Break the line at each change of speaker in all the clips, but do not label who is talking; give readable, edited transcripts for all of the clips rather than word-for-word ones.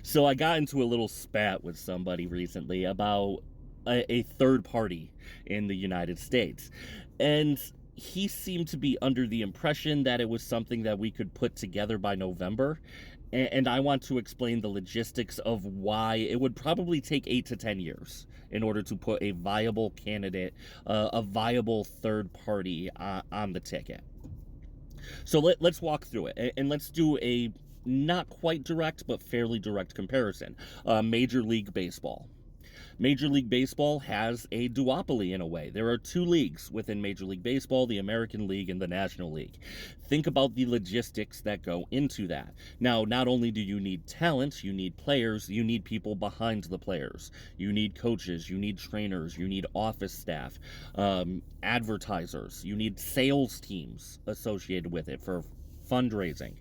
So I got into a little spat with somebody recently about a third party in the United States. And he seemed to be under the impression that it was something that we could put together by November. And I want to explain the logistics of why it would probably take 8 to 10 years in order to put a viable candidate, a viable third party on the ticket. So let's walk through it and let's do a not quite direct but fairly direct comparison. Major League Baseball. Major League Baseball has a duopoly in a way. There are two leagues within Major League Baseball, the American League and the National League. Think about the logistics that go into that. Now, not only do you need talent, you need players, you need people behind the players. You need coaches, you need trainers, you need office staff, advertisers, you need sales teams associated with it for fundraising.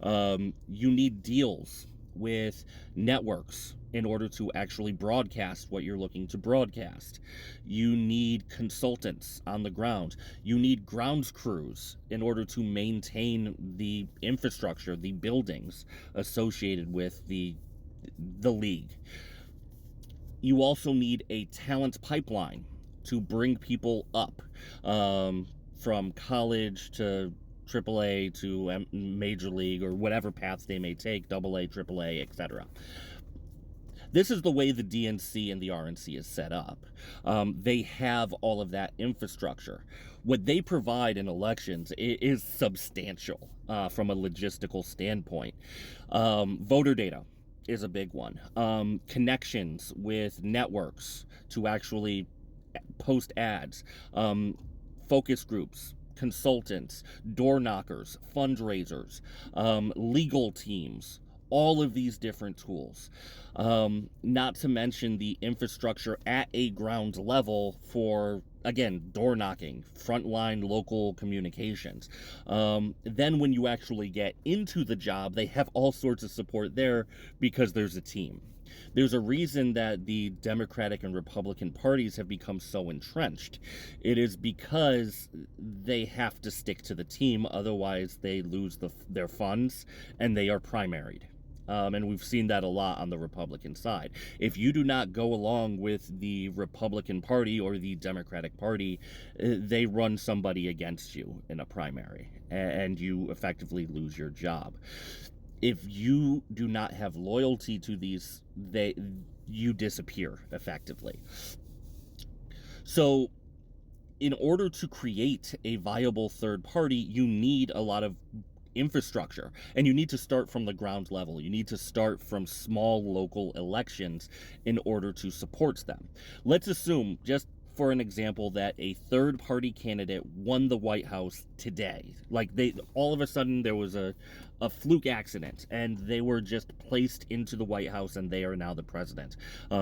You need deals with networks in order to actually broadcast what you're looking to broadcast. You need consultants on the ground. You need grounds crews in order to maintain the infrastructure, the buildings associated with the league. You also need a talent pipeline to bring people up from college to AAA to Major League or whatever paths they may take, AA, AAA, etc. This is the way the DNC and the RNC is set up. They have all of that infrastructure. What they provide in elections is substantial from a logistical standpoint. Voter data is a big one. Connections with networks to actually post ads, focus groups, consultants, door knockers, fundraisers, legal teams, all of these different tools. Not to mention the infrastructure at a ground level for, again, door knocking, frontline local communications. Then when you actually get into the job, they have all sorts of support there because there's a team. There's a reason that the Democratic and Republican parties have become so entrenched. It is because they have to stick to the team, otherwise they lose their funds and they are primaried. And we've seen that a lot on the Republican side. If you do not go along with the Republican Party or the Democratic Party, they run somebody against you in a primary, and you effectively lose your job. If you do not have loyalty to these, you disappear effectively. So, in order to create a viable third party, you need a lot of infrastructure, and you need to start from the ground level. You need to start from small local elections in order to support them. Let's assume, just for an example, that a third party candidate won the White House today. Like, they all of a sudden there was a fluke accident and they were just placed into the White House and they are now the president.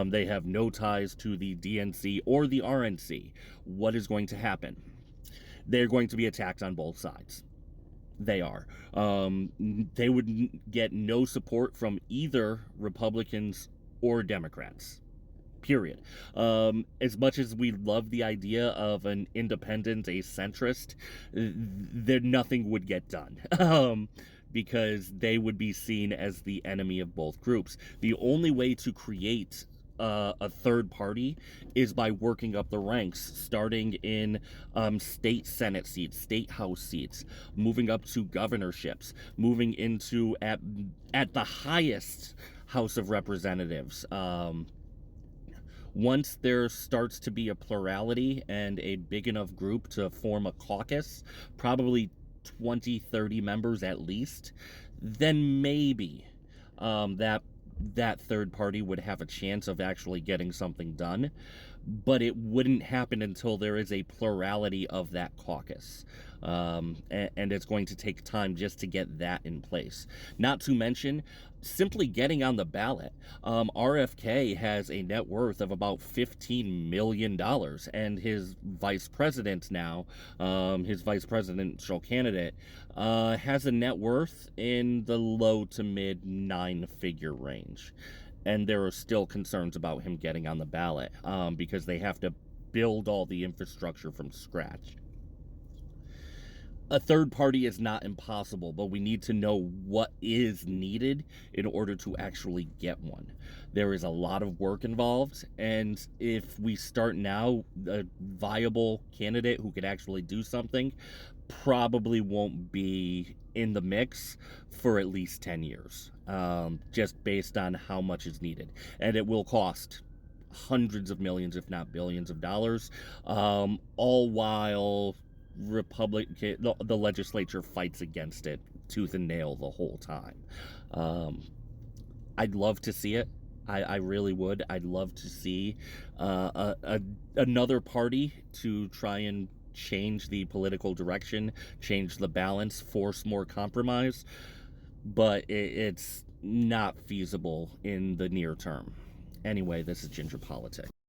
They have no ties to the DNC or the RNC. What is going to happen? They're going to be attacked on both sides. They are. They would get no support from either Republicans or Democrats. Period. As much as we love the idea of an independent, a centrist, there nothing would get done. Because they would be seen as the enemy of both groups. The only way to create a third party is by working up the ranks, starting in state Senate seats, state House seats, moving up to governorships, moving into at the highest House of Representatives. Once there starts to be a plurality and a big enough group to form a caucus, probably 20-30 members at least, then maybe that third party would have a chance of actually getting something done, but it wouldn't happen until there is a plurality of that caucus. And it's going to take time just to get that in place. Not to mention, simply getting on the ballot. RFK has a net worth of about $15 million, and his vice president now, his vice presidential candidate, has a net worth in the low to mid 9-figure range. And there are still concerns about him getting on the ballot because they have to build all the infrastructure from scratch. A third party is not impossible, but we need to know what is needed in order to actually get one. There is a lot of work involved, and if we start now, a viable candidate who could actually do something probably won't be in the mix for at least 10 years, just based on how much is needed. And it will cost hundreds of millions, if not billions of dollars, all while the legislature fights against it tooth and nail the whole time. Um, I'd love to see it. I really would. I'd love to see another party to try and change the political direction, change the balance, force more compromise, but it's not feasible in the near term. Anyway, this is Ginger Politics.